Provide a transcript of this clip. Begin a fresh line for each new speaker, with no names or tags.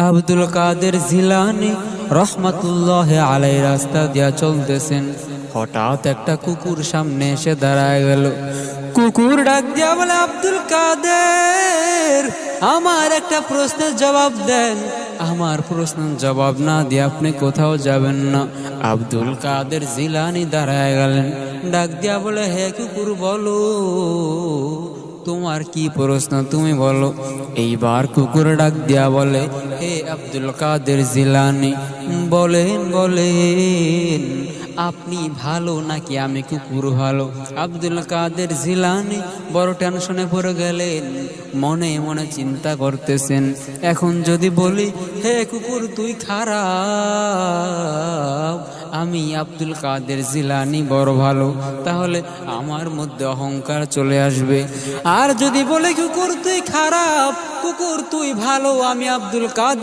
আব্দুল কাদের জিলানী রহমাতুল্লাহ আলাইহি রাস্তা দিয়া চলতেছেন। হঠাৎ একটা কুকুর সামনে এসে দাঁড়ায় গেল। কুকুর ডাক দিয়া বলে, আব্দুল কাদের, আমার একটা প্রশ্নের জবাব দেন। আমার প্রশ্নের জবাব না দিয়ে আপনি কোথাও যাবেন না। আব্দুল কাদের জিলানী দাঁড়ায় গেলেন, ডাক দিয়া বলে, হে কুকুর, বলো তোমার কি প্রশ্ন, তুমি বলো। এইবার কুকুর ডাক দিয়া বলে, হে আব্দুল কাদের জিলানী, বলেন বলেন আপনি ভালো নাকি আমি কুকুর ভালো? আব্দুল কাদের জিলানী বড় টেনশনে পড়ে গেলেন, মনে মনে চিন্তা করতেছেন, এখন যদি বলি হে কুকুর তুই খারাপ, আমি আব্দুল কাদের জিলানী বড় ভালো, তাহলে আমার মধ্যে অহংকার চলে আসবে। আর যদি বলে কুকুর তুই খারাপ, কুকুর তুই ভালো, আমি আব্দুল কাদের